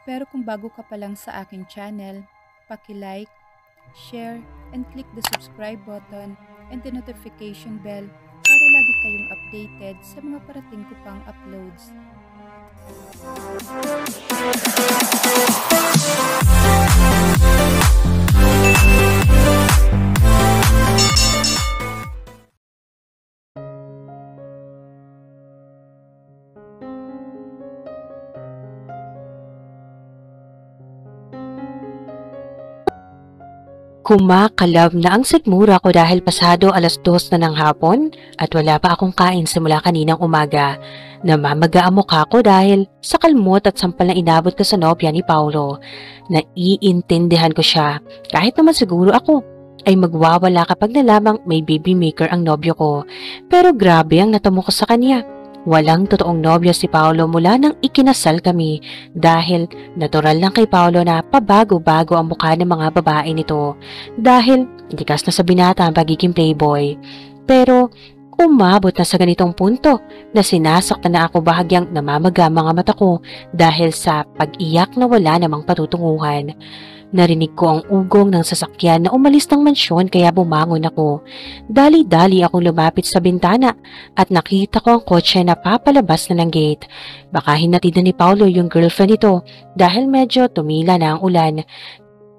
Pero kung bago ka pa lang sa aking channel, paki-like, share, and click the subscribe button and the notification bell para lagi kayong updated sa mga parating ko pang uploads. Kumakalab na ang sigmura ko dahil pasado 2:00 na ng hapon at wala pa akong kain simula kaninang umaga. Namamaga ang mukha ko dahil sa kalmot at sampal na inabot ko sa nobya ni Paolo. Naiintindihan ko siya kahit naman siguro ako ay magwawala kapag nalamang may baby maker ang nobyo ko. Pero grabe ang natamo ko sa kanya. Walang totoong nobyo si Paolo mula nang ikinasal kami dahil natural lang kay Paolo na pabago-bago ang mukha ng mga babae nito dahil likas na sa binata ang pagiging playboy. Pero umabot na sa ganitong punto na sinasaktan na ako bahagyang namamaga mga mata ko dahil sa pag-iyak na wala namang patutunguhan. Narinig ko ang ugong ng sasakyan na umalis ng mansyon kaya bumangon ako. Dali-dali akong lumapit sa bintana at nakita ko ang kotse na papalabas na ng gate. Baka hinatid na ni Paolo yung girlfriend nito dahil medyo tumila na ang ulan.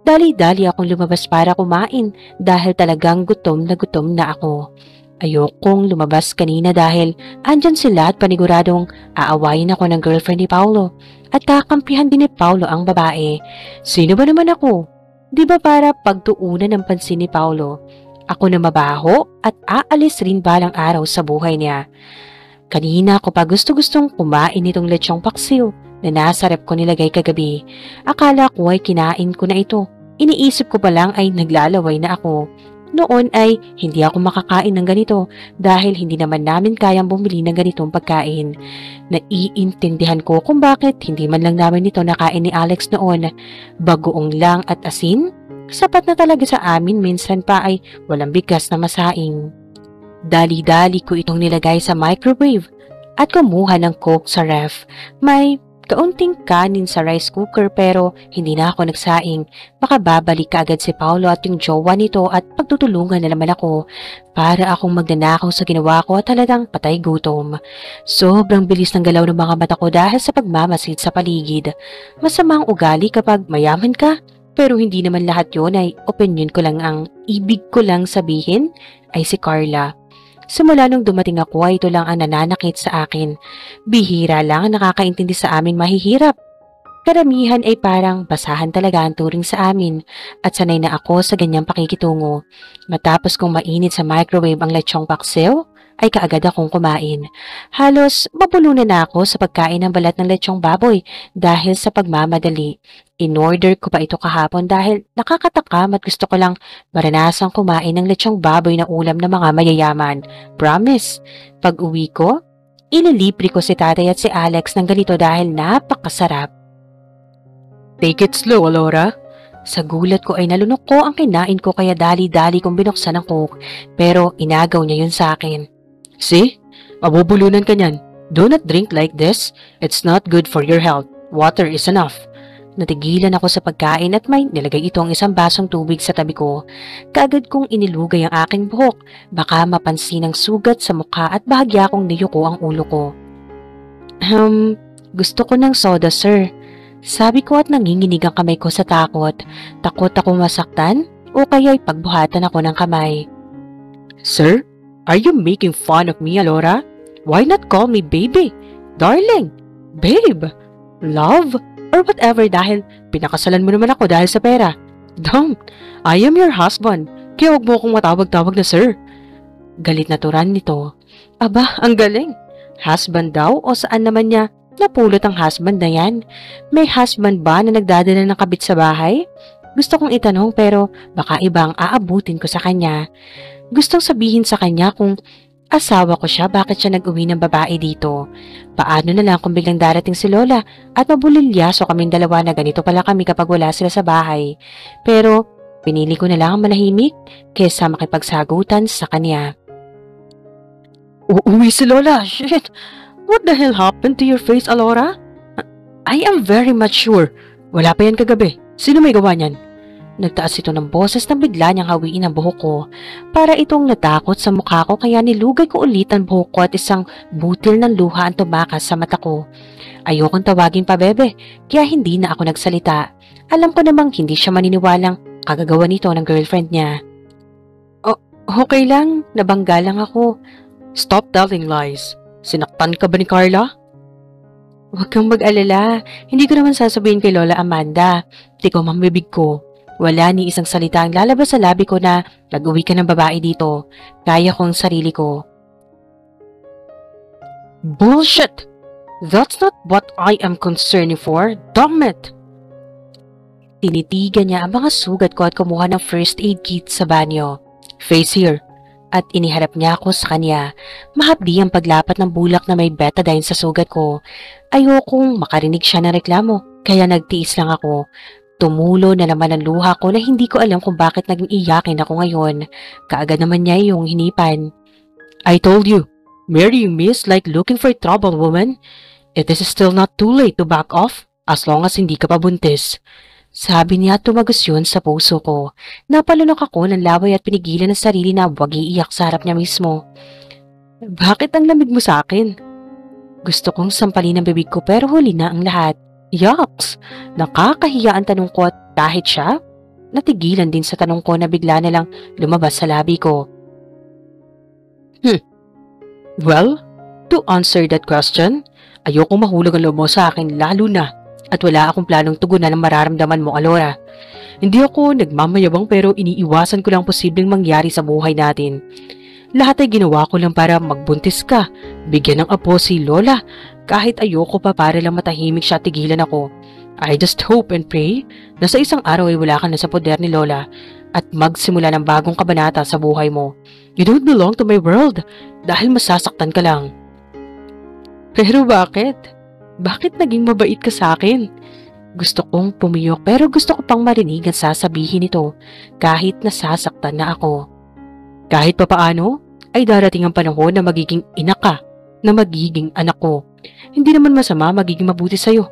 Dali-dali akong lumabas para kumain dahil talagang gutom na ako. Ayokong lumabas kanina dahil andyan sila at paniguradong aawayin ako ng girlfriend ni Paolo at kakampihan din ni Paolo ang babae. Sino ba naman ako? Di ba para pagtuunan ng pansin ni Paolo? Ako na mabaho at aalis rin balang araw sa buhay niya. Kanina ko pa gusto-gustong kumain itong lechong paksiw na nasa rep ko nilagay kagabi. Akala ko ay kinain ko na ito. Iniisip ko pa lang ay naglalaway na ako. Noon ay hindi ako makakain ng ganito dahil hindi naman namin kayang bumili ng ganitong pagkain. Naiintindihan ko kung bakit hindi man lang namin ito nakain ni Alex noon. Bagoong lang at asin, sapat na talaga sa amin, minsan pa ay walang bigas na masaing. Dali-dali ko itong nilagay sa microwave at kumuha ng Coke sa ref. May kaunting kanin sa rice cooker pero hindi na ako nagsaing. Baka babalik kaagad si Paolo at yung jowa nito at pagtutulungan na naman ako para akong magnanakaw sa ginawa ko at talagang patay gutom. Sobrang bilis ng galaw ng mga mata ko dahil sa pagmamasid sa paligid. Masamang ugali kapag mayaman ka pero hindi naman lahat yon ay opinion ko lang. Ang ibig ko lang sabihin ay si Carla. Simula nung dumating ako ay ito lang ang nananakit sa akin. Bihira lang ang nakakaintindi sa amin mahihirap. Karamihan ay parang basahan talaga ang turing sa amin at sanay na ako sa ganyang pakikitungo. Matapos kong mainit sa microwave ang lechong paksiw, ay kaagad akong kumain. Halos mabulunan na ako sa pagkain ng balat ng lechong baboy dahil sa pagmamadali. In-order ko pa ito kahapon dahil nakakatakam at gusto ko lang maranasang kumain ng lechong baboy na ulam ng mga mayayaman. Promise, pag uwi ko, ililibre ko si tatay at si Alex ng ganito dahil napakasarap. Take it slow, Alora. Sa gulat ko ay nalunok ko ang kinain ko kaya dali-dali kong binuksan ang Coke pero inagaw niya yun sa akin. See? Mabubulunan ka niyan. Do not drink like this. It's not good for your health. Water is enough. Natigilan ako sa pagkain at may nilagay itong isang basong tubig sa tabi ko. Kaagad kong inilugay ang aking buhok. Baka mapansin ang sugat sa mukha at bahagya kong niyuko ang ulo ko. Gusto ko ng soda, sir. Sabi ko at nanginginig ang kamay ko sa takot. Takot ako masaktan o kaya'y pagbuhatan ako ng kamay. Sir, are you making fun of me, Alora? Why not call me baby, darling, babe, love, or whatever dahil pinakasalan mo naman ako dahil sa pera. Don't, I am your husband, kaya huwag mo akong matawag-tawag na sir. Galit na turan nito. Aba, ang galing. Husband daw o saan naman niya napulot ang husband na yan? May husband ba na nagdadala ng kabit sa bahay? Gusto kong itanong pero baka ibang aabutin ko sa kanya. Gustong sabihin sa kanya kung asawa ko siya, bakit siya nag-uwi ng babae dito? Paano na lang kung biglang darating si Lola at mabulilyaso kaming dalawa na ganito pala kami kapag wala sila sa bahay. Pero pinili ko na lang ang manahimik kaysa makipagsagutan sa kanya. Uuwi si Lola, shit! What the hell happened to your face, Alora? I am very much sure Wala pa yan kagabi. Sino may gawa niyan? Nagtaas ito ng boses na bigla niyang hawiin ang buhok ko. Para itong natakot sa mukha ko kaya nilugay ko ulit ang buhok ko at isang butil ng luha ang tumakas sa mata ko. Ayokong tawagin pa bebe, kaya hindi na ako nagsalita. Alam ko namang hindi siya maniniwalang kagagawa nito ng girlfriend niya. Okay lang, nabangga lang ako. Stop telling lies. Sinaktan ka ba ni Carla? Huwag kang mag-alala. Hindi ko naman sasabihin kay Lola Amanda. Tikaw mang bibig ko. Wala ni isang salita ang lalabas sa labi ko na nag-uwi ka ng babae dito. Kaya ko ang sarili ko. Bullshit! That's not what I am concerned for. Damn it! Tinitigan niya ang mga sugat ko at kumuha ng first aid kit sa banyo. Face here. At iniharap niya ako sa kanya. Mahapdi ang paglapat ng bulak na may betadine sa sugat ko. Ayokong makarinig siya ng reklamo, kaya nagtiis lang ako. Tumulo na naman ang luha ko na hindi ko alam kung bakit naging iyakin ako ngayon. Kaagad naman niya yung hinipan. I told you, marrying me is like looking for trouble, woman. It is still not too late to back off as long as hindi ka pa buntis. Sabi niya at tumagos yun sa puso ko. Napalunok ako ng laway at pinigilan ang sarili na huwag iiyak sa harap niya mismo. Bakit ang lamig mo sa akin? Gusto kong sampalin ang bibig ko pero huli na ang lahat. Yucks! Nakakahiya ang tanong ko at kahit siya, natigilan din sa tanong ko na bigla na lang lumabas sa labi ko. Well, to answer that question, ayoko mahulog ang loob mo sa akin lalo na at wala akong planong tugunan ang mararamdaman mo, Alora. Hindi ako nagmamayabang pero iniiwasan ko lang posibleng mangyari sa buhay natin. Lahat ay ginawa ko lang para magbuntis ka, bigyan ng apo si Lola, kahit ayoko pa para lang matahimik siya tigilan ako. I just hope and pray na sa isang araw ay wala ka na sa poder ni Lola at magsimula ng bagong kabanata sa buhay mo. You don't belong to my world dahil masasaktan ka lang. Pero bakit? Bakit naging mabait ka sa akin? Gusto kong pumiyok pero gusto ko pang marinig ang sasabihin ito kahit nasasaktan na ako. Kahit papaano, ay darating ang panahon na magiging ina ka, na magiging anak ko. Hindi naman masama magiging mabuti sa'yo.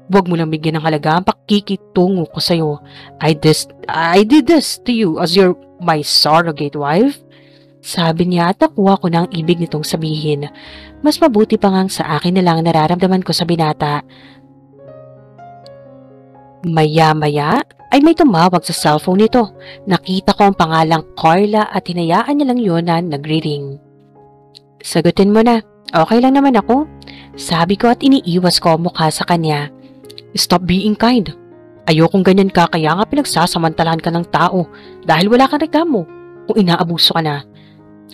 Huwag mo lang bigyan ng halaga ang pakikitungo ko sa'yo. I did this to you as my surrogate wife. Sabi niya at nakuha ko na ang ibig nitong sabihin. Mas mabuti pa ngang sa akin na lang nararamdaman ko sa binata. Maya-maya ay may tumawag sa cellphone nito. Nakita ko ang pangalang Carla at hinayaan niya lang yun na nagre-ring. Sagutin mo na. Okay lang naman ako. Sabi ko at iniiwas ko ang mukha sa kanya. Stop being kind. Ayokong ganyan ka kaya nga pinagsasamantalahan ka ng tao dahil wala kang reklamo kung inaabuso ka na.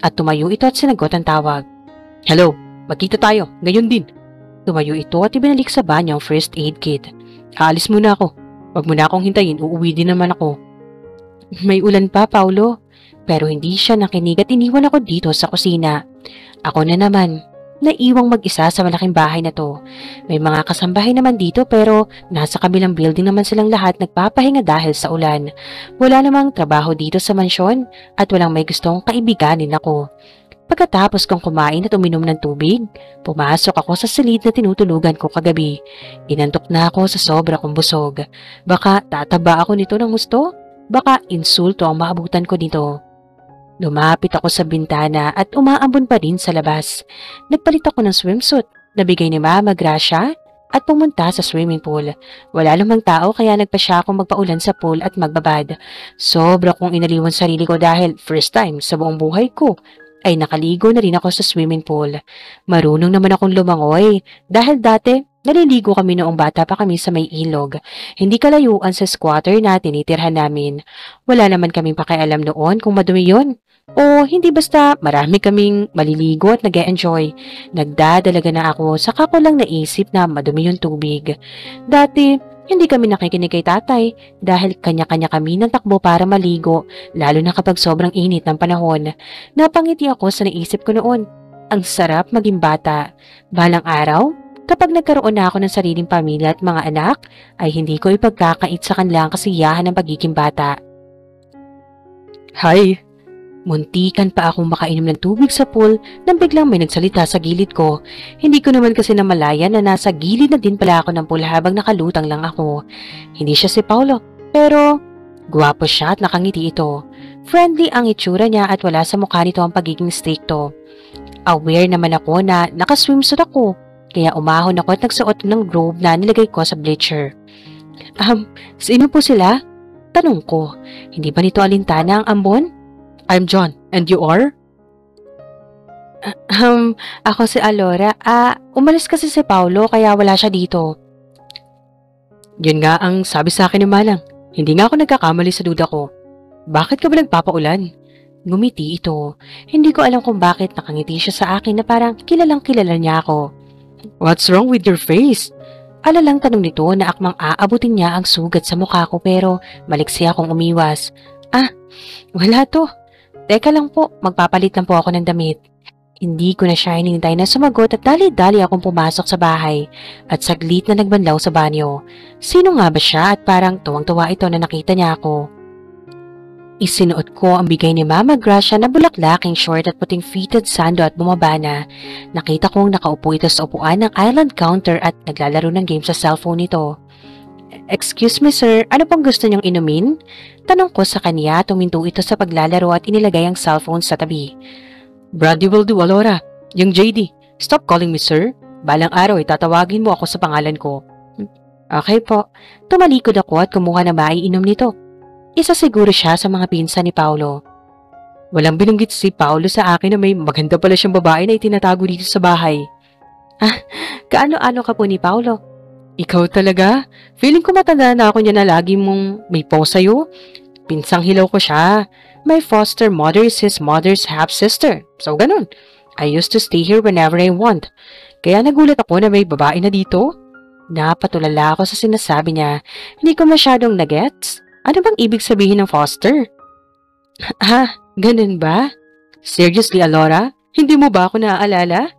At tumayo ito at sinagot ang tawag. Hello, magkita tayo. Ngayon din. Tumayo ito at ibinalik sa banyo ang first aid kit. Aalis muna ako. Huwag mo na akong hintayin, uuwi din naman ako. May ulan pa, Paulo. Pero hindi siya nakinig at iniwan ako dito sa kusina. Ako na naman, naiwang mag-isa sa malaking bahay na to. May mga kasambahay naman dito pero nasa kabilang building naman silang lahat nagpapahinga dahil sa ulan. Wala namang trabaho dito sa mansyon at walang may gustong kaibiganin ako. Pagkatapos kong kumain at uminom ng tubig, pumasok ako sa silid na tinutulugan ko kagabi. Inantok na ako sa sobra kong busog. Baka tataba ako nito ng gusto? Baka insulto ang maabutan ko nito. Lumapit ako sa bintana at umaambon pa rin sa labas. Nagpalit ako ng swimsuit, nabigay ni Mama Gracia at pumunta sa swimming pool. Wala namang tao kaya nagpa siya akong magpaulan sa pool at magbabad. Sobra kong inaliwan sarili ko dahil first time sa buong buhay ko ay nakaligo na rin ako sa swimming pool. Marunong naman akong lumangoy dahil dati naliligo kami noong bata pa kami sa may ilog. Hindi kalayuan sa squatter na tinitirhan namin. Wala naman kaming pakialam noon kung madumi yun. O hindi basta marami kaming maliligo at nag-e-enjoy. Nagdadalaga na ako saka ko lang naisip na madumi yung tubig. Dati hindi kami nakikinig kay tatay dahil kanya-kanya kami ng takbo para maligo, lalo na kapag sobrang init ng panahon. Napangiti ako sa naisip ko noon. Ang sarap maging bata. Balang araw, kapag nagkaroon na ako ng sariling pamilya at mga anak, ay hindi ko ipagkakait sa kanila ang kasiyahan ng pagiging bata. Hi! Muntikan pa akong makainom ng tubig sa pool nang biglang may nagsalita sa gilid ko. Hindi ko naman kasi namalayan na nasa gilid na din pala ako ng pool habang nakalutang lang ako. Hindi siya si Paolo, pero gwapo siya at nakangiti ito. Friendly ang itsura niya at wala sa mukha nito ang pagiging stricto. Aware naman ako na nakaswimsuit ako, kaya umahon ako at nagsuot ng robe na nilagay ko sa bleacher. Sino po sila? Tanong ko. Hindi ba nito alintana ang ambon? I'm John, and you are? Ako si Alora. Umalis kasi si Paolo kaya wala siya dito. Yun nga ang sabi sa akin ni Malang. Hindi nga ako nagkakamali sa duda ko. Bakit ka ba nagpapaulan? Ngumiti ito. Hindi ko alam kung bakit nakangiti siya sa akin na parang kilalang kilala niya ako. What's wrong with your face? Alalang tanong nito na akmang aabutin niya ang sugat sa mukha ko pero maliksi akong umiwas. Wala to. Teka lang po, magpapalit lang po ako ng damit. Hindi ko na siya hinintay na sumagot at dali-dali akong pumasok sa bahay at saglit na nagbanlaw sa banyo. Sino nga ba siya at parang tuwang-tuwa ito na nakita niya ako. Isinuot ko ang bigay ni Mama Gracia na bulaklaking short at puting fitted sando at bumaba na. Nakita kong nakaupo ito sa upuan ng island counter at naglalaro ng game sa cellphone nito. Excuse me sir, ano pong gusto niyong inumin? Tanong ko sa kanya, tuminto ito sa paglalaro at inilagay ang cellphone sa tabi. Brandy will do, Alora. Yung JD, stop calling me sir. Balang araw itatawagin mo ako sa pangalan ko. Okay po. Tumalikod ako at kumuha na maiinom nito. Isa siguro siya sa mga pinsan ni Paolo. Walang binanggit si Paolo sa akin na may maganda pala siyang babae na itinatago dito sa bahay. Kaano-ano ka po ni Paolo? Ikaw talaga? Feeling ko matanda na ako niya na lagi mong may pose sa'yo. Pinsang hilaw ko siya. My foster mother is his mother's half-sister. So ganun. I used to stay here whenever I want. Kaya nagulat ako na may babae na dito. Napatulala ako sa sinasabi niya. Hindi ko masyadong nagets. Ano bang ibig sabihin ng foster? Ganun ba? Seriously, Alora? Hindi mo ba ako naaalala?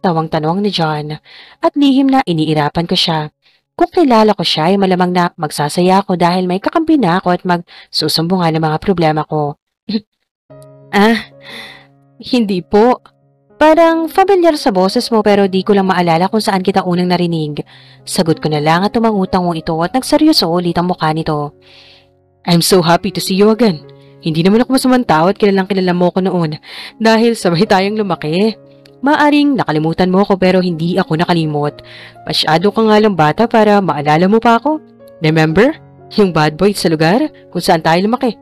Tawang-tanong ni John. At lihim na iniirapan ko siya. Kung kilala ko siya ay malamang na magsasaya ako dahil may kakampi na ako at magsusumbungan ng mga problema ko. Hindi po. Parang familiar sa boses mo pero di ko lang maalala kung saan kita unang narinig. Sagot ko na lang at tumangutang mo ito at nagseryoso ulit ang mukha nito. I'm so happy to see you again. Hindi naman ako masamang tao at kilalang kilala mo ko noon dahil sabay tayong lumaki. Maaring nakalimutan mo ako pero hindi ako nakalimot. Masyado ka nga lang bata para maalala mo pa ako. Remember? Yung bad boy sa lugar kung saan tayo lumaki.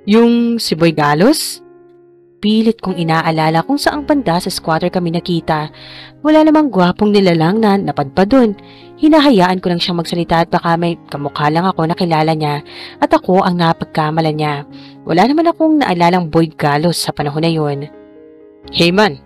Yung si Boy Galos? Pilit kong inaalala kung saang banda sa squatter kami nakita. Wala namang gwapong nilalang na napadpad dun. Hinahayaan ko lang siyang magsalita at baka may kamukha lang ako na kilala niya at ako ang napagkamalan niya. Wala naman akong naalalang Boy Galos sa panahon na yun. Hey man!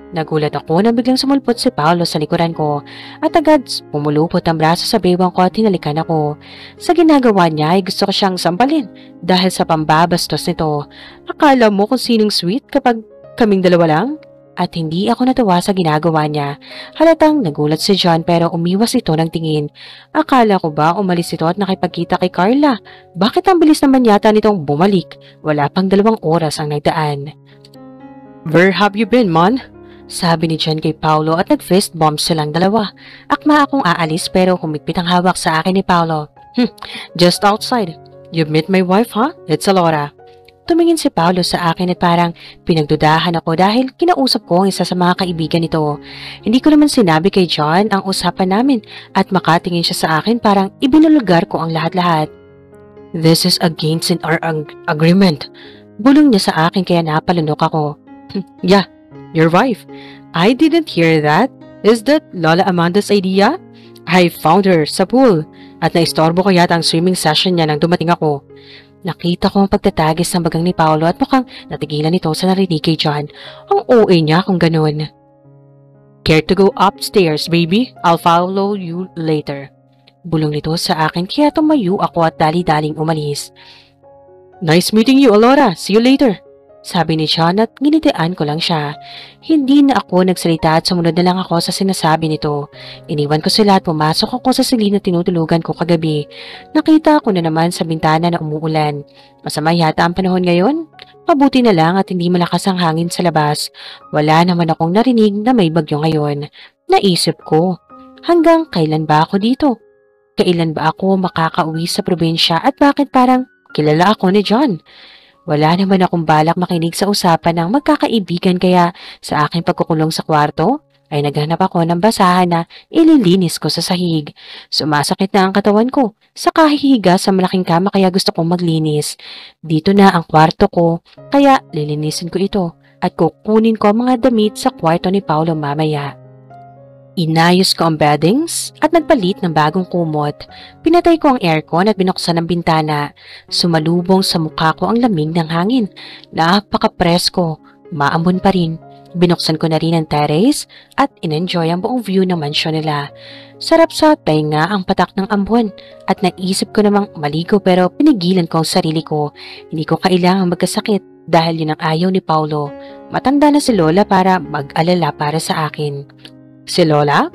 Nagulat ako na biglang sumulpot si Paolo sa likuran ko at agad pumulupot ang braso sa bewang ko at hinalikan ako. Sa ginagawa niya ay gusto ko siyang sampalin dahil sa pambabastos nito. Akala mo kung sinong sweet kapag kaming dalawa lang? At hindi ako natuwa sa ginagawa niya. Halatang nagulat si John pero umiwas ito ng tingin. Akala ko ba umalis ito at nakipagkita kay Carla? Bakit ang bilis naman yata nitong bumalik? Wala pang 2 oras ang nagdaan. Where have you been, man? Sabi ni John kay Paolo at nag-fist bump silang dalawa. Akma akong aalis pero humigpit ang hawak sa akin ni Paolo. Just outside. You met my wife, huh? It's Alora. Tumingin si Paolo sa akin at parang pinagdudahan ako dahil kinausap ko ang isa sa mga kaibigan nito. Hindi ko naman sinabi kay John ang usapan namin at makatingin siya sa akin parang ibinulgar ko ang lahat-lahat. This is against our agreement. Bulong niya sa akin kaya napalunok ako. Yeah. Your wife. I didn't hear that. Is that Lola Amanda's idea? I found her sa pool at naistorbo ko yata ang swimming session niya nang dumating ako. Nakita ko ang pagtatagis ng bagang ni Paolo at mukhang natigilan ito sa narinig kay John. Ang OA niya kung ganun. Care to go upstairs, baby? I'll follow you later. Bulong nito sa akin kaya tumayo ako at dali-daling umalis. Nice meeting you, Alora. See you later. Sabi ni John at ginitian ko lang siya. Hindi na ako nagsalita at sumunod na lang ako sa sinasabi nito. Iniwan ko sila at pumasok ako sa silid na tinutulugan ko kagabi. Nakita ko na naman sa bintana na umuulan. Masama yata ang panahon ngayon? Mabuti na lang at hindi malakas ang hangin sa labas. Wala naman akong narinig na may bagyo ngayon. Naisip ko, hanggang kailan ba ako dito? Kailan ba ako makakauwi sa probinsya at bakit parang kilala ako ni John? Wala naman akong balak makinig sa usapan ng magkakaibigan kaya sa aking pagkukulong sa kwarto ay naghanap ako ng basahan na ililinis ko sa sahig. Sumasakit na ang katawan ko sa kahihiga sa malaking kama kaya gusto kong maglinis. Dito na ang kwarto ko kaya lilinisin ko ito at kukunin ko ang mga damit sa kwarto ni Paulo mamaya. Inayos ko ang beddings at nagpalit ng bagong kumot. Pinatay ko ang aircon at binuksan ang bintana. Sumalubong sa mukha ko ang lamig ng hangin. Napaka-presko. Maambon pa rin. Binuksan ko na rin ang terrace at in-enjoy ang buong view ng mansyon nila. Sarap sa tainga ang patak ng ambon at naisip ko namang maligo pero pinigilan ko ang sarili ko. Hindi ko kailangang magkasakit dahil yun ang ayaw ni Paulo. Matanda na si Lola para mag-alala para sa akin. Si Lola?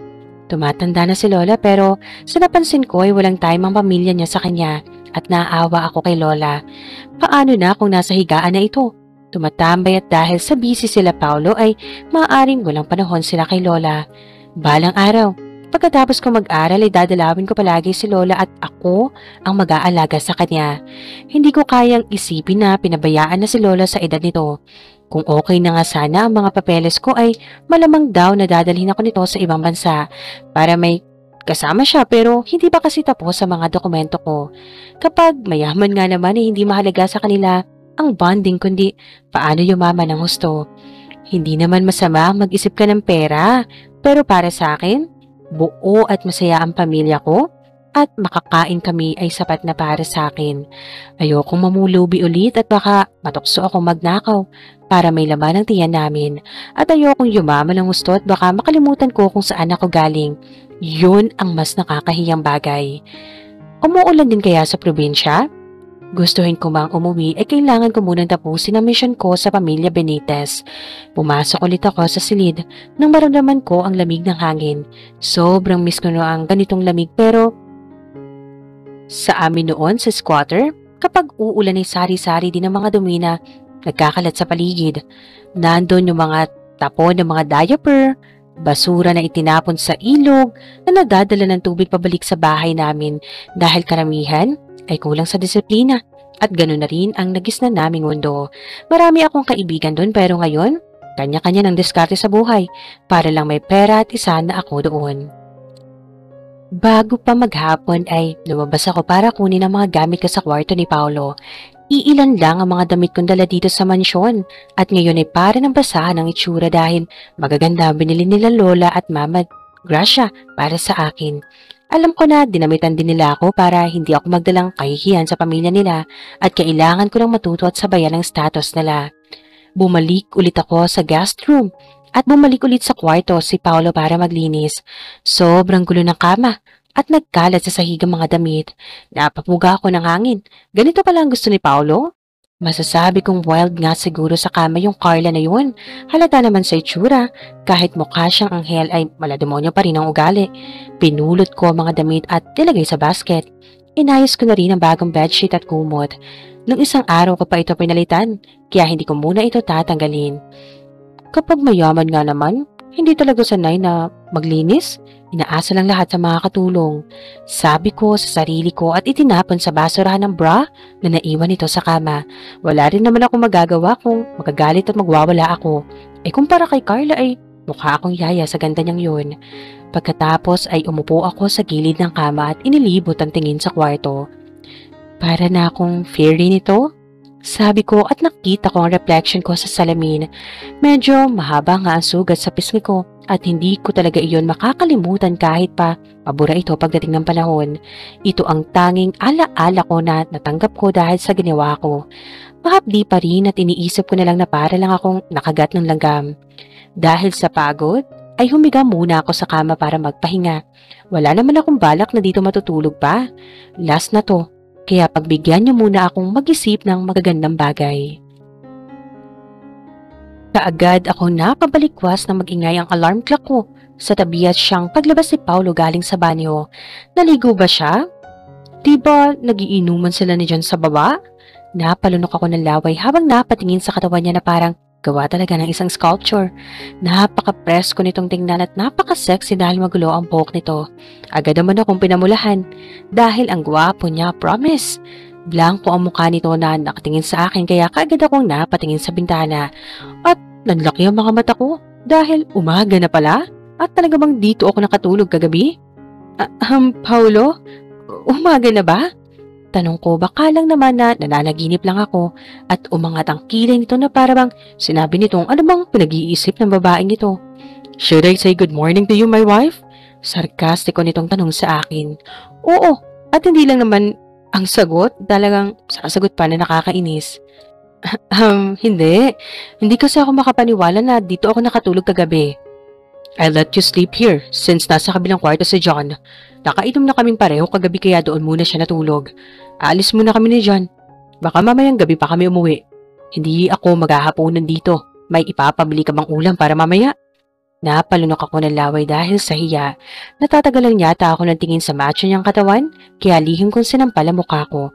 Tumatanda na si Lola pero sa napansin ko ay walang time ang pamilya niya sa kanya at naaawa ako kay Lola. Paano na kung nasa higaan na ito? Tumatambay at dahil sa busy sila Paulo ay maaaring walang panahon sila kay Lola. Balang araw, pagkatapos ko mag-aral ay dadalawin ko palagi si Lola at ako ang mag-aalaga sa kanya. Hindi ko kayang isipin na pinabayaan na si Lola sa edad nito. Kung okay na nga sana ang mga papeles ko ay malamang daw na dadalhin ako nito sa ibang bansa para may kasama siya pero hindi pa kasi tapos sa mga dokumento ko. Kapag mayaman nga naman ay hindi mahalaga sa kanila ang bonding kundi paano yumaman ng husto. Hindi naman masama mag-isip ka ng pera pero para sa akin, buo at masaya ang pamilya ko at makakain kami ay sapat na para sa akin. Ayokong mamulubi ulit at baka matukso ako magnakaw para may laman ang tiyan namin. At ayokong yumaman ng gusto at baka makalimutan ko kung saan ako galing. Yun ang mas nakakahiyang bagay. Umuulan din kaya sa probinsya? Gustuhin ko mang umuwi ay kailangan ko munang tapusin ang mission ko sa pamilya Benitez. Pumasok ulit ako sa silid nang maramdaman ko ang lamig ng hangin. Sobrang miss ko na ang ganitong lamig pero sa amin noon sa squatter, kapag uulan ay sari-sari din ang mga dumi na nagkakalat sa paligid. Nandun yung mga tapon ng mga diaper, basura na itinapon sa ilog na nadadala ng tubig pabalik sa bahay namin dahil karamihan ay kulang sa disiplina. At ganoon na rin ang nagisnan naming mundo. Marami akong kaibigan doon pero ngayon, kanya-kanya ng diskarte sa buhay para lang may pera at isa na ako doon. Bago pa maghapon ay lumabas ako para kunin ang mga gamit ko sa kwarto ni Paulo. Iilan lang ang mga damit kong dala dito sa mansyon at ngayon ay para ng basahan ang itsura dahil magaganda binili nila Lola at Mama Gracia para sa akin. Alam ko na dinamitan din nila ako para hindi ako magdalang kahihiyan sa pamilya nila at kailangan ko lang matuto at sabayan ang status nila. Bumalik ulit ako sa guest room at bumalik ulit sa kwarto si Paulo para maglinis. Sobrang gulo ng kama at nagkalat sa sahig ang mga damit. Napapuga ako ng hangin. Ganito pala ang gusto ni Paulo? Masasabi kong wild nga siguro sa kama yung Carla na yun. Halata naman sa itsura. Kahit mukha siyang anghel ay malademonyo pa rin ang ugali. Pinulot ko ang mga damit at nilagay sa basket. Inayos ko na rin ang bagong bedsheet at kumot. Nung isang araw ko pa ito pinalitan, kaya hindi ko muna ito tatanggalin. Kapag mayaman nga naman, hindi talaga sanay na maglinis. Inaasa lang lahat sa mga katulong. Sabi ko sa sarili ko at itinapon sa basurahan ng bra na naiwan ito sa kama. Wala rin naman ako magagawa kung magagalit at magwawala ako. Kumpara kay Carla ay mukha akong yaya sa ganda niyang yun. Pagkatapos ay umupo ako sa gilid ng kama at inilibot ang tingin sa kwarto. Para na akong fairy nito? Sabi ko at nakita ko ang reflection ko sa salamin. Medyo mahaba nga ang sugat sa pisngi ko at hindi ko talaga iyon makakalimutan kahit pa mabura ito pagdating ng panahon. Ito ang tanging ala-ala ko na natanggap ko dahil sa ginawa ko. Mahapdi pa rin at iniisip ko na lang na para lang akong nakagat ng langgam. Dahil sa pagod, ay humiga muna ako sa kama para magpahinga. Wala naman akong balak na dito matutulog pa. Last na to. Kaya pagbigyan niyo muna akong mag-isip ng magagandang bagay. Kaagad ako napabalikwas na magingay ang alarm clock ko sa tabi at siyang paglabas ni Paulo galing sa banyo. Naligo ba siya? Diba nagiinuman sila ni John sa baba? Napalunok ako ng laway habang napatingin sa katawan niya na parang gawa talaga ng isang sculpture. Napaka-presko nitong tingnan at napaka-sexy dahil magulo ang buhok nito. Agad naman akong pinamulahan dahil ang gwapo niya, promise. Blanco ang mukha nito na nakatingin sa akin kaya kaagad akong napatingin sa bintana. At nanlaki ang mga mata ko dahil umaga na pala at talaga bang dito ako nakatulog kagabi? Paulo? Umaga na ba? Tanong ko, baka lang naman na nananaginip lang ako at umangat ang kilay nito na para bang sinabi nitong ano bang pinag-iisip ng babaeng ito. Should I say good morning to you, my wife? Sarkastiko nitong tanong sa akin. Oo, at hindi lang naman ang sagot, talagang sasagot pa na nakakainis. Hindi. Hindi kasi ako makapaniwala na dito ako nakatulog kagabi. I let you sleep here since nasa kabilang kwarto si John. Nakainom na kaming pareho kagabi kaya doon muna siya natulog. Aalis muna kami ni John. Baka mamayang gabi pa kami umuwi. Hindi ako maghahaponan dito. May ipapabili ka bang ulam para mamaya? Napalunok ako ng laway dahil sa hiya. Natatagalan yata ako ng tingin sa macho niyang katawan kaya lihim kong sinampal ang mukha ko.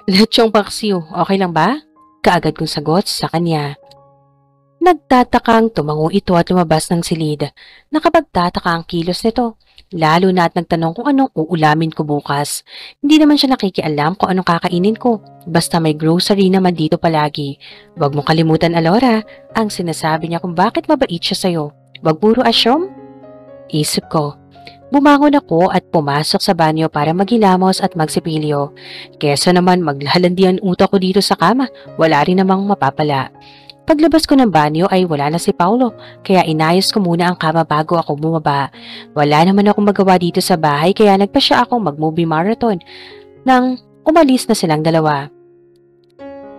Lechong paksiw, okay lang ba? Kaagad kong sagot sa kanya. Nagtatakang tumango ito at lumabas ng silid. Nakapagtataka ang kilos nito. Lalo na at nagtanong kung anong uulamin ko bukas. Hindi naman siya nakikialam kung anong kakainin ko. Basta may grocery naman dito palagi. Huwag mong kalimutan, Alora, ang sinasabi niya kung bakit mabait siya sa'yo. Huwag puro asyom. Isip ko. Bumangon ako at pumasok sa banyo para maghilamos at magsipilyo. Kesa naman maglalandi ang utak ko dito sa kama, wala rin namang mapapala. Paglabas ko ng banyo ay wala na si Paulo, kaya inayos ko muna ang kama bago ako bumaba. Wala naman akong magawa dito sa bahay kaya nagpa siya akong mag-movie marathon nang umalis na silang dalawa.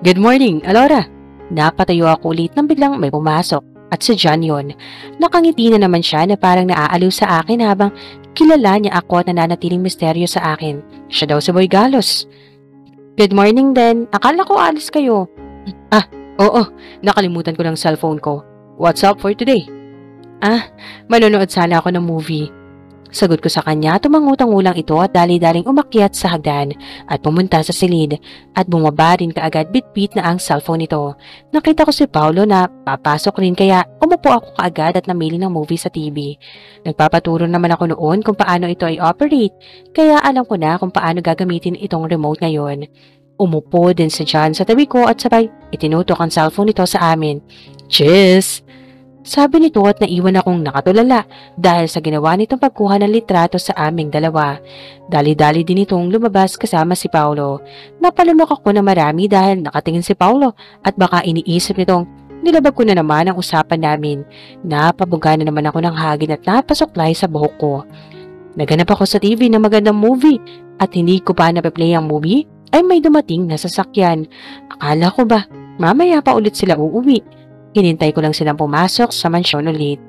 Good morning, Alora! Napatayo ako ulit nang biglang may pumasok at si John yon. Nakangiti na naman siya na parang naaaliw sa akin habang kilala niya ako at nananatiling misteryo sa akin. Siya daw si Boy Galos. Good morning din. Akala ko alis kayo. Oo, nakalimutan ko ng cellphone ko. What's up for today? Manonood sana ako ng movie. Sagot ko sa kanya, tumangutang-ulang ito at dali-daling umakyat sa hagdan at pumunta sa silid at bumaba rin kaagad bitbit na ang cellphone nito. Nakita ko si Paulo na papasok rin kaya umupo ako kaagad at namili ng movie sa TV. Nagpapaturo naman ako noon kung paano ito ay operate kaya alam ko na kung paano gagamitin itong remote ngayon. Umupo din si John sa tabi ko at sabay itinutok ang cellphone nito sa amin. Cheers! Sabi nito at naiwan akong nakatulala dahil sa ginawa nitong pagkuha ng litrato sa aming dalawa. Dali-dali din itong lumabas kasama si Paulo. Napalunok ako na marami dahil nakatingin si Paulo at baka iniisip nitong nilabag ko na naman ang usapan namin. Napabuga na naman ako ng hagin at napasuklay sa buhok ko. Naganap ako sa TV na magandang movie at hindi ko pa nape-play ang movie ay may dumating na sasakyan. Akala ko ba, mamaya pa ulit sila uuwi. Hinintay ko lang silang pumasok sa mansyon ulit.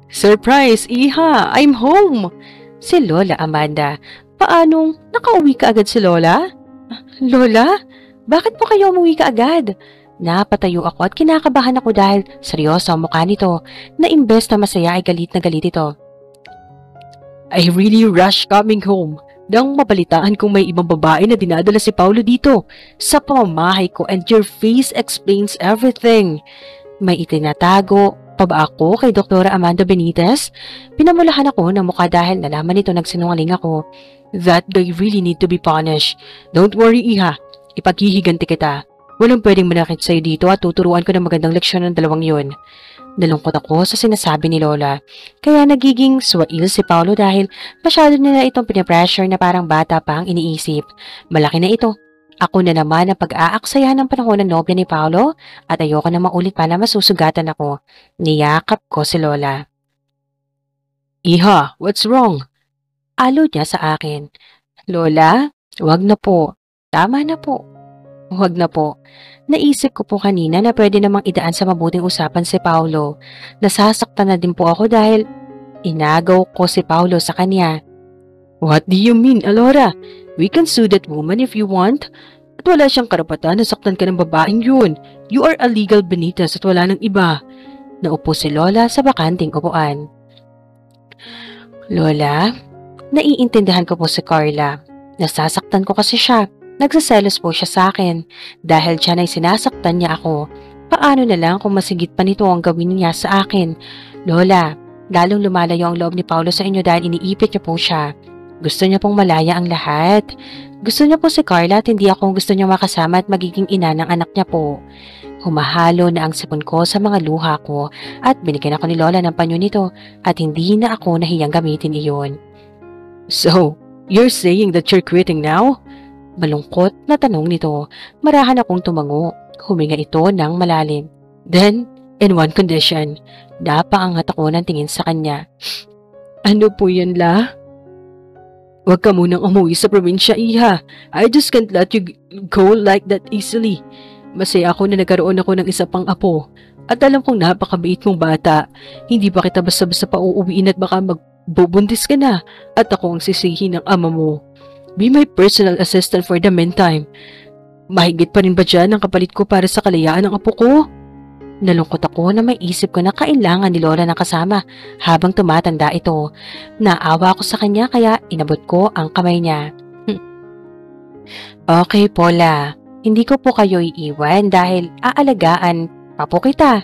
Surprise, Iha! I'm home! Si Lola Amanda. Paanong nakauwi ka agad si Lola? Lola? Bakit po kayo umuwi ka agad? Napatayo ako at kinakabahan ako dahil seryoso ang mukha nito na imbes na masaya ay galit na galit ito. I really rushed coming home. Nang mabalitaan kong may ibang babae na dinadala si Paulo dito sa pamamahay ko and your face explains everything. May itinatago pa ba ako kay Dr. Amanda Benitez? Pinamulahan ako ng mukha dahil nalaman nito nagsinungaling ako. That guy really need to be punished. Don't worry, Iha. Ipaghihiganti kita. Walang pwedeng manakit sa'yo dito at tuturuan ko ng magandang leksyon ng dalawang yun. Nalungkot ako sa sinasabi ni Lola. Kaya nagiging swail si Paulo dahil masyado nila itong pinapressure na parang bata pa ang iniisip. Malaki na ito. Ako na naman ang pag-aaksayahan ng panahon ng nobya ni Paulo at ayoko na maulit pa na masusugatan ako. Niyakap ko si Lola. Iha, what's wrong? Alo niya sa akin. Lola, wag na po. Tama na po. Huwag na po. Naisip ko po kanina na pwede namang idaan sa mabuting usapan si Paulo. Nasasaktan na din po ako dahil inagaw ko si Paulo sa kanya. What do you mean, Alora? We can sue that woman if you want. At wala siyang karapatan na saktan ka ng babaeng yun. You are a legal Benitez at wala ng iba. Naupo si Lola sa bakanting upuan. Lola, naiintindihan ko po si Carla. Nasasaktan ko kasi siya. Nagsaselos po siya sa akin. Dahil siya ay sinasaktan niya ako. Paano na lang kung masigit pa nito ang gawin niya sa akin? Lola, lalong lumalayo ang loob ni Paulo sa inyo dahil iniipit niya po siya. Gusto niya pong malaya ang lahat. Gusto niya po si Carla at hindi ako gusto niya makasama at magiging ina ng anak niya po. Humahalo na ang sipon ko sa mga luha ko at binigyan ako ni Lola ng panyo nito at hindi na ako nahiyang gamitin iyon. So, you're saying that you're quitting now? Malungkot na tanong nito. Marahan akong tumango. Huminga ito ng malalim. Then, in one condition, napaangat ako ng tingin sa kanya. Ano po yan, La? Huwag ka munang umuwi sa probinsya, Iha. I just can't let you go like that easily. Masaya ako na nagkaroon ako ng isa pang apo. At alam kong napakabait mong bata. Hindi pa kita basta-basta pa uuwiin at baka magbubuntis ka na. At ako ang sisihin ng ama mo. Be my personal assistant for the meantime. Mahigit pa rin ba dyan ang kapalit ko para sa kalayaan ng apo ko? Nalungkot ako na may isip ko na kailangan ni Lola ng kasama habang tumatanda ito. Naawa ako sa kanya kaya inabot ko ang kamay niya. Okay, Paula. Hindi ko po kayo iiwan dahil aalagaan pa po kita.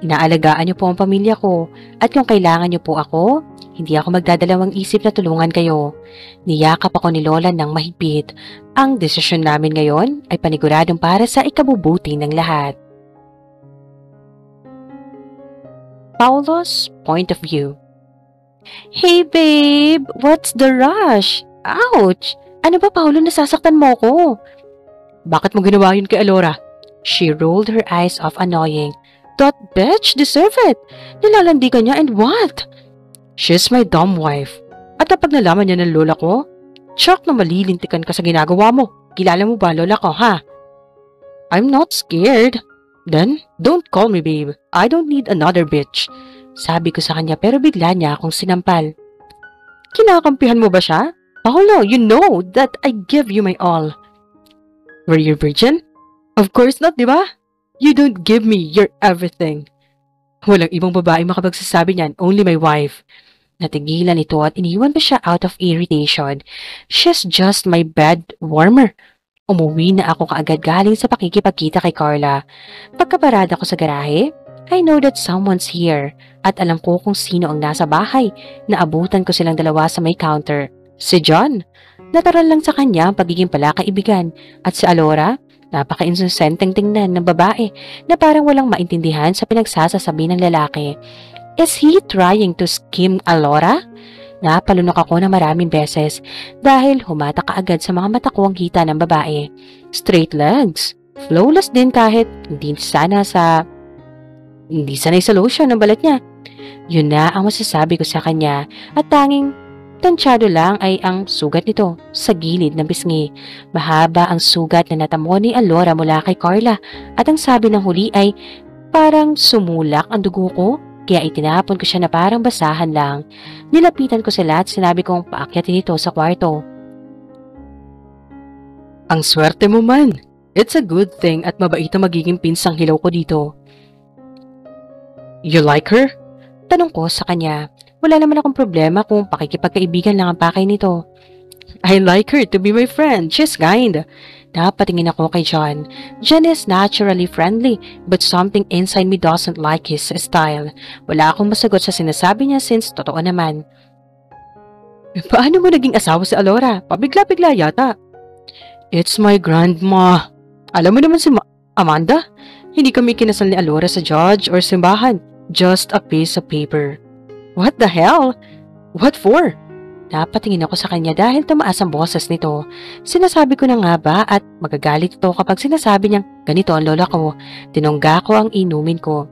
Inaalagaan niyo po ang pamilya ko at kung kailangan niyo po ako, hindi ako magdadalawang isip na tulungan kayo. Niyakap ako ni Lola ng mahigpit. Ang desisyon namin ngayon ay paniguradong para sa ikabubuti ng lahat. Paulo's point of view. Hey babe, what's the rush? Ouch! Ano ba, Paulo, nasasaktan mo ko? Bakit mo ginawa yun kay Alora? She rolled her eyes off annoying. That bitch deserve it. Nilalandi ka niya and what? She's my dumb wife. At kapag nalaman niya ng lola ko, tsak na malilintikan ka sa ginagawa mo. Kilala mo ba lola ko, ha? I'm not scared. Then, don't call me babe. I don't need another bitch. Sabi ko sa kanya pero bigla niya akong sinampal. Kinakampihan mo ba siya? Paulo, you know that I give you my all. Were you virgin? Of course not, di ba? You don't give me your everything. Walang ibang babae makapagsasabi niyan, only my wife. Natigilan ito at iniwan pa siya out of irritation. She's just my bed warmer. Umuwi na ako kaagad galing sa pakikipagkita kay Carla. Pagkaparada ko sa garahe, I know that someone's here at alam ko kung sino ang nasa bahay. Naabutan ko silang dalawa sa may counter. Si John. Natural lang sa kanya ang pagiging palakaibigan. At si Alora, napaka-insusenteng tingnan ng babae na parang walang maintindihan sa pinagsasasabi ng lalaki. Is he trying to scheme Alora? Napalunok ako na maraming beses dahil humata kaagad sa mga mata ko ang hita ng babae. Straight legs. Flawless din kahit hindi sanay sa lotion ng balat niya. Yun na ang masasabi ko sa kanya at tanging tansyado lang ay ang sugat nito sa gilid ng pisngi. Mahaba ang sugat na natamo ni Alora mula kay Carla at ang sabi ng huli ay parang sumulak ang dugo ko. Kaya itinapon ko siya na parang basahan lang. Nilapitan ko sila at sinabi kong paakyatin ito sa kwarto. Ang swerte mo man. It's a good thing at mabait ang magiging pinsang hilaw ko dito. You like her? Tanong ko sa kanya. Wala naman akong problema kung pakikipagkaibigan lang ang pakay nito. I like her to be my friend. She's kind. Napatingin ako kay John. John is naturally friendly, but something inside me doesn't like his style. Wala akong masagot sa sinasabi niya since totoo naman. Paano mo naging asawa si Alora? Pabigla-bigla yata. It's my grandma. Alam mo naman si Amanda? Hindi kami kinasal ni Alora sa judge or simbahan. Just a piece of paper. What the hell? What for? Napatingin ako sa kanya dahil tumaas ang boses nito. Sinasabi ko na nga ba at magagalit ito kapag sinasabi niyang ganito ang lola ko. Tinungga ko ang inumin ko.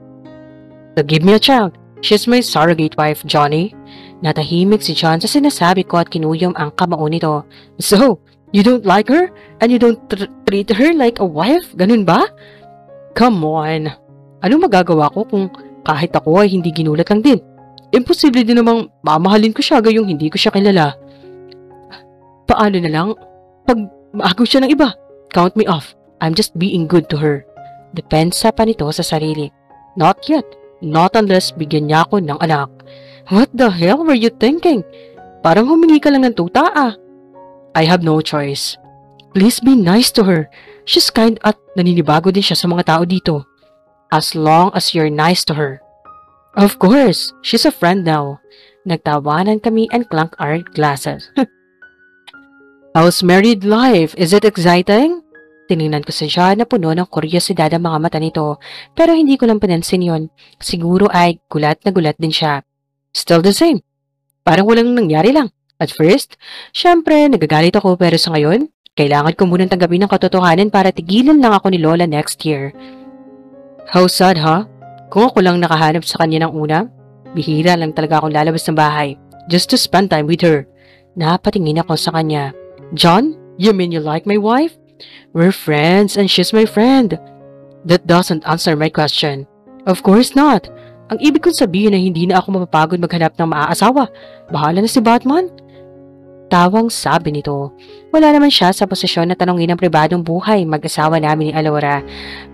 So give me a child. She's my surrogate wife, Johnny. Natahimik si John sa sinasabi ko at kinuyom ang kamao nito. So, you don't like her? And you don't treat her like a wife? Ganun ba? Come on. Anong magagawa ko kung kahit ako ay hindi ginulat lang din? Imposible din namang mamahalin ko siya gayong hindi ko siya kilala. Paano na lang pag maagaw siya ng iba? count me off. I'm just being good to her. Depensa pa nito sa sarili. Not yet. Not unless bigyan niya ako ng anak. What the hell were you thinking? Parang humingi ka lang ng tuta ah. I have no choice. Please be nice to her. She's kind at naninibago din siya sa mga tao dito. As long as you're nice to her. Of course, she's a friend now. Nagtawanan kami and clunk our glasses. How's married life? Is it exciting? Tinignan ko siya na puno ng kuryosidad ang mga mata nito, pero hindi ko lang pinansin yon. Siguro ay gulat na gulat din siya. Still the same. Parang walang nangyari lang. At first, syempre nagagalit ako pero sa ngayon, kailangan ko munang tanggapin ang katotohanan para tigilan lang ako ni Lola next year. How sad, huh? Kung ako lang nakahanap sa kanya ng una, bihira lang talaga akong lalabas ng bahay just to spend time with her. Napatingin ako sa kanya. John, you mean you like my wife? We're friends and she's my friend. That doesn't answer my question. Of course not. Ang ibig kong sabihin ay hindi na ako mapapagod maghanap ng maaasawa. Bahala na si Batman. Tawang sabi nito. Wala naman siya sa posisyon na tanongin ang pribadong buhay mag-asawa namin ni Alora.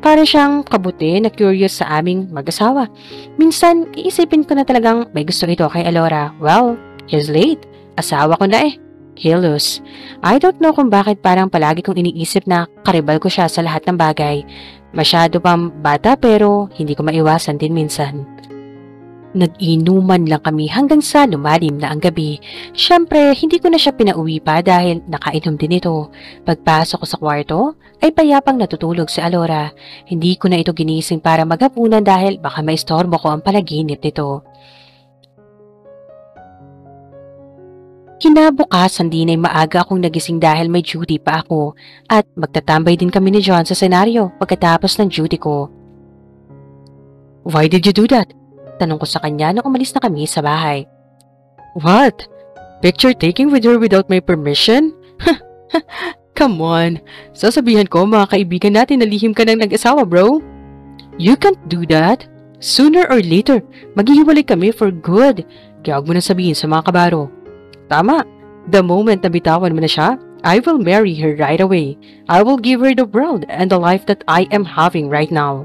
Para siyang kabuti na curious sa aming mag-asawa. Minsan, iisipin ko na talagang may gusto ito kay Alora. Well, he's late. Asawa ko na eh. Helos. I don't know kung bakit parang palagi kong iniisip na karibal ko siya sa lahat ng bagay. Masyado pang bata pero hindi ko maiwasan din minsan. Nag-inuman lang kami hanggang sa lumalim na ang gabi. Siyempre, hindi ko na siya pinauwi pa dahil nakainom din ito. Pagpasok ko sa kwarto, ay payapang natutulog si Alora. Hindi ko na ito ginising para maghapunan dahil baka maistorbo ko ang palaginip nito. Kinabukasan din ay maaga akong nagising dahil may duty pa ako at magtatambay din kami ni John sa senaryo pagkatapos ng duty ko. Why did you do that? Tanong ko sa kanya nang umalis na kami sa bahay. What? Picture taking with her without my permission? Come on. Sasabihan ko mga kaibigan natin na lihim ka ng nag-asawa, bro. You can't do that. Sooner or later, maghihiwalay kami for good. Kaya huwag mo na sabihin sa mga kabaro. Tama. The moment na bitawan mo na siya, I will marry her right away. I will give her the world and the life that I am having right now.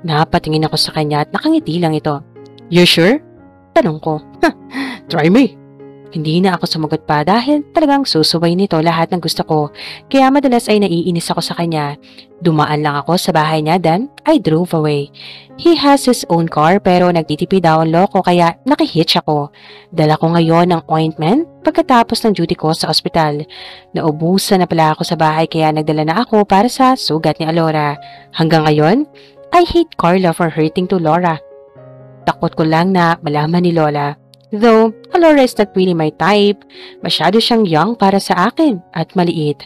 Napatingin ako sa kanya at nakangiti lang ito. You sure? Tanong ko. Try me. Hindi na ako sumagot pa dahil talagang susubay nito lahat ng gusto ko. Kaya madalas ay naiinis ako sa kanya. Dumaan lang ako sa bahay niya then I drove away. He has his own car pero nagtitipid daw ang loko kaya nakihitch ako. Dala ko ngayon ng ointment pagkatapos ng duty ko sa ospital. Naubusan na pala ako sa bahay kaya nagdala na ako para sa sugat ni Alora. Hanggang ngayon, I hate Carla for hurting to Laura. Takot ko lang na malaman ni Lola. Though, Alora is not really my type. Masyado siyang young para sa akin at maliit.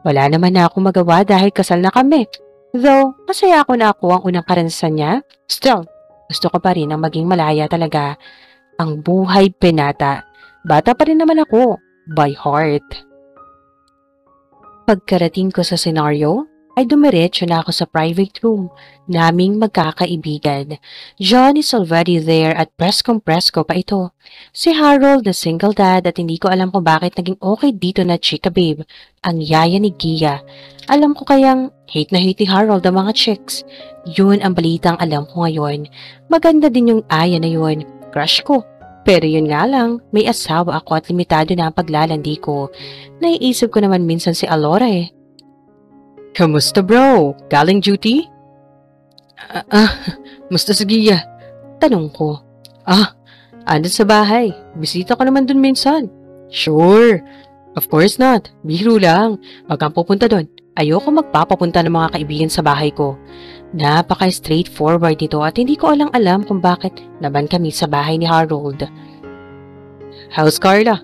Wala naman na akong magawa dahil kasal na kami. Though, masaya ako na ako ang unang karanasan niya. Still, gusto ko pa rin ang maging malaya talaga. Ang buhay penata. Bata pa rin naman ako. By heart. Pagkarating ko sa senaryo, ay dumiretso na ako sa private room naming magkakaibigan. John is already there at preskong presko pa ito. Si Harold na single dad at hindi ko alam kung bakit naging okay dito na chika babe, ang yaya ni Gia. Alam ko kayang hate na hate ni Harold ang mga chicks. Yun ang balitang alam ko ngayon. Maganda din yung aya na yun, crush ko. Pero yun nga lang, may asawa ako at limitado na ang paglalandi ko. Naiisip ko naman minsan si Alora eh. Kamusta bro? Galing duty? Musta si Gia? Tanong ko. Andun sa bahay. Bisita ko naman dun minsan. Sure. Of course not. Biro lang. Wag kang pupunta dun. Ayoko magpapapunta ng mga kaibigan sa bahay ko. Napaka-straightforward nito at hindi ko alam kung bakit naman kami sa bahay ni Harold. How's Carla?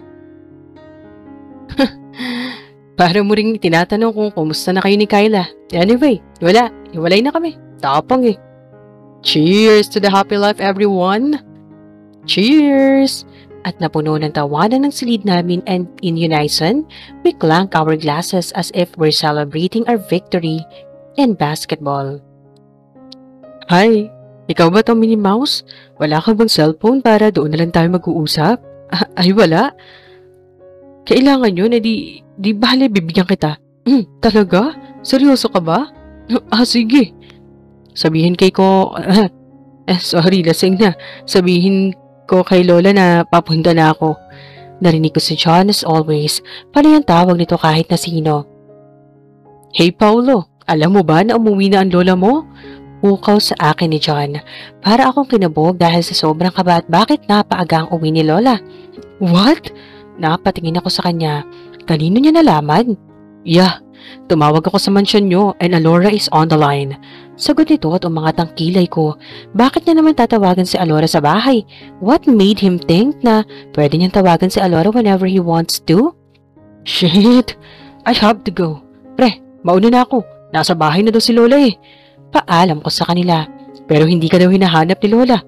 Para mo ring tinatanong kung kumusta na kayo ni Kyla. Anyway, wala. Hiwalay na kami. Tapang eh. Cheers to the happy life everyone! Cheers! At napuno ng tawanan ng silid namin and in unison, we clank our glasses as if we're celebrating our victory in basketball. Hi! Ikaw ba tong Minnie Mouse? Wala ka bang cellphone para doon na lang tayo mag-uusap? Ay wala. Kailangan yun, di bale bibigyan kita. Talaga? Seryoso ka ba? Sige. Sabihin kay ko, sorry, lasing na. Sabihin ko kay Lola na papunta na ako. Narinig ko si John as always, panay ang tawag nito kahit na sino. Hey Paulo, alam mo ba na umuwi na ang lola mo? Pukaw sa akin ni John. Para akong kinabog dahil sa sobrang kaba at bakit napaaga ang uwi ni Lola. What? Napatingin ako sa kanya. Kanino niya nalaman? Yeah, tumawag ako sa mansyon nyo and Alora is on the line. Sagot nito at umangat ang kilay ko. Bakit niya naman tatawagan si Alora sa bahay? What made him think na pwede niyang tawagan si Alora whenever he wants to? Shit! I have to go. Pre, mauna na ako. Nasa bahay na daw si Lola eh. Paalam ko sa kanila. Pero hindi ka daw hinahanap ni Lola.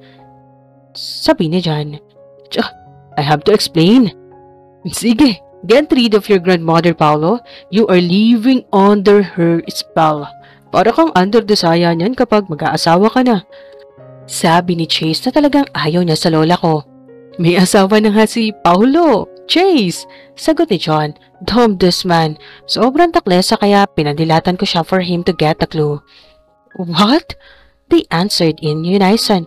Sabi ni John. I have to explain. Sige, get rid of your grandmother, Paolo. You are living under her spell. Para kang under the saya niyan kapag mag-aasawa ka na. Sabi ni Chase na talagang ayaw niya sa lola ko. May asawa na nga si Paolo. Chase! Sagot ni John. Dumb this man. Sobrang taklesa kaya pinadilatan ko siya for him to get the clue. What? They answered in unison.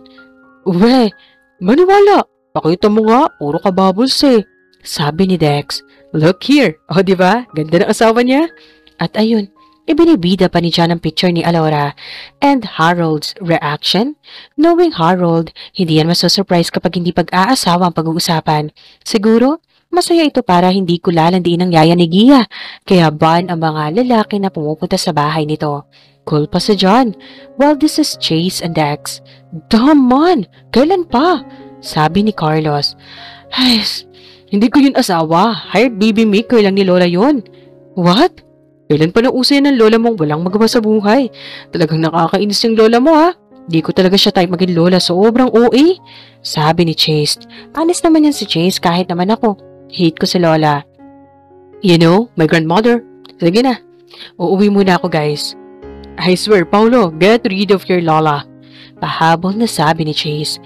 Uwe, maniwala. Pakita mo nga, puro ka bubbles eh. Sabi ni Dex. Look here. O diba? Ganda ng asawa niya. At ayun, ibinibida pa ni John ang picture ni Alora. And Harold's reaction? Knowing Harold, hindi yan masosurprise kapag hindi pag-aasawa ang pag-uusapan. Siguro, masaya ito para hindi ko lalandiin ang yaya ni Gia. Kaya ban ang mga lalaki na pumupunta sa bahay nito. Cool pa si John. Well, this is Chase and Dex. Damn man! Kailan pa? Sabi ni Carlos. Ay, hindi ko yun asawa. Hired baby maker lang ni Lola yun. What? Kailan pa nauso yan ng lola mong walang magawa sa buhay? Talagang nakakainis yung lola mo ha? Di ko talaga siya type maging lola, sobrang OA. Sabi ni Chase. Honest naman yan si Chase kahit naman ako. Hate ko si Lola. You know, my grandmother. Sige na. Uuwi muna ako guys. I swear, Paulo, get rid of your Lola. Pahabol na sabi ni Chase.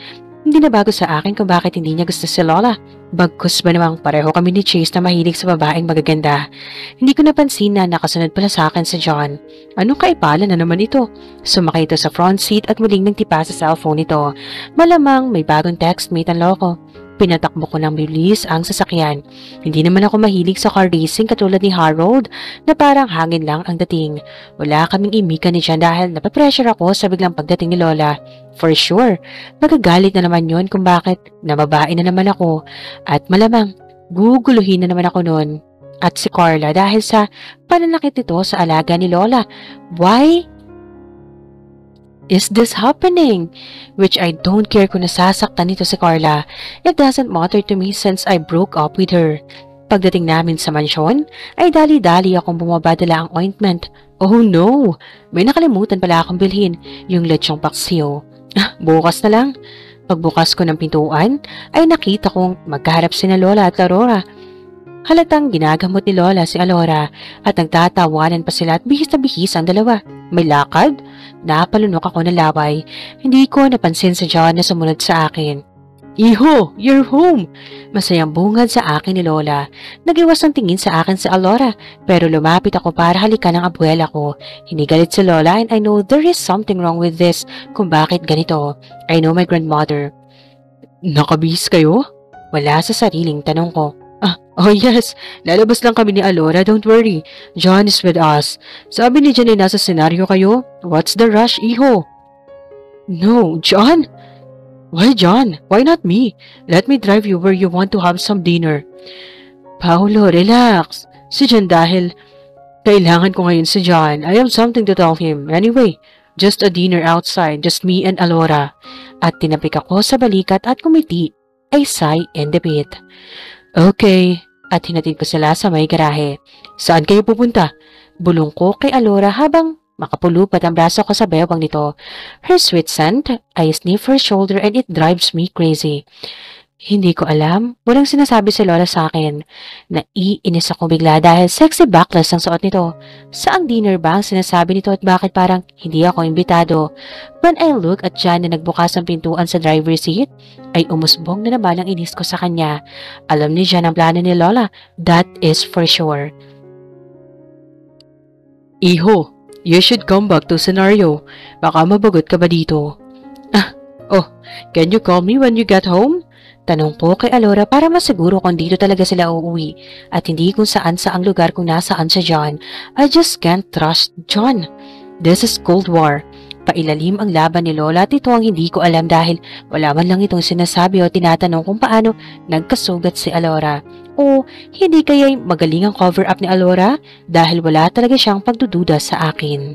Hindi na bago sa akin kung bakit hindi niya gusto si Lola. Bagkus ba namang pareho kami ni Chase na mahilig sa babaeng magaganda. Hindi ko napansin na nakasunod pala sa akin si John. Anong kaipala na naman ito? Sumakay ito sa front seat at muling nagtipa sa cellphone nito. Malamang may bagong textmate ang loko. Pinatakbo ko ng bilis ang sasakyan. Hindi naman ako mahilig sa car racing katulad ni Harold na parang hangin lang ang dating. Wala kaming imika ni John dahil napapressure ako sa biglang pagdating ni Lola. For sure, magagalit na naman yun kung bakit nababae na naman ako at malamang guguluhin na naman ako noon. At si Carla dahil sa pananakit nito sa alaga ni Lola. Why is this happening? Which I don't care kung nasasaktan nito si Carla. It doesn't matter to me since I broke up with her. Pagdating namin sa mansyon, ay dali-dali akong bumabadala ang ointment. Oh no! May nakalimutan pala akong bilhin, yung lechong paksiw. Bukas na lang. Pagbukas ko ng pintuan, ay nakita kong magkaharap sina Lola at Aurora. Halatang ginagamot ni Lola si Alora at nagtatawanan pa sila at bihis na bihis ang dalawa. May lakad? Napalunok ako ng laway. Hindi ko napansin si John na sumunod sa akin. Iho, you're home! Masayang bungad sa akin ni Lola. Nagiwas ang tingin sa akin si Alora pero lumapit ako para halikan ang abuela ko. Hindi galit si Lola and I know there is something wrong with this kung bakit ganito. I know my grandmother. Nakabihis kayo? Wala sa sariling tanong ko. Oh yes, lalabas lang kami ni Alora, don't worry. John is with us. Sabi ni John ay nasa senaryo kayo. What's the rush, iho? No, John? Why John? Why not me? Let me drive you where you want to have some dinner. Paulo, relax. Si John dahil kailangan ko ngayon si John. I have something to tell him. Anyway, just a dinner outside, just me and Alora. At tinapik ako sa balikat at kumiti. I sigh and debate. Okay, at hinatid ko sila sa may garahe. Saan kayo pupunta? Bulong ko kay Alora habang makapulupat ang braso ko sa bewang nito. Her sweet scent, I sniff her shoulder and it drives me crazy. Hindi ko alam, walang sinasabi si Lola sa akin. Naiinis ako bigla dahil sexy backless ang suot nito. Saang dinner ba ang sinasabi nito at bakit parang hindi ako imbitado? When I look at John na nagbukas ang pintuan sa driver's seat, ay umusbong na naman ang inis ko sa kanya. Alam ni John ang plano ni Lola, that is for sure. Iho, you should come back to scenario. Baka mabagot ka ba dito? Oh, can you call me when you get home? Tanong ko kay Alora para masiguro kung dito talaga sila uuwi at hindi kung saan sa ang lugar kung nasaan sa John. I just can't trust John. This is Cold War. Pailalim ang laban ni Lola at ito ang hindi ko alam dahil wala man lang itong sinasabi o tinatanong kung paano nagkasugat si Alora. O hindi kaya'y magaling ang cover-up ni Alora dahil wala talaga siyang pagdududa sa akin.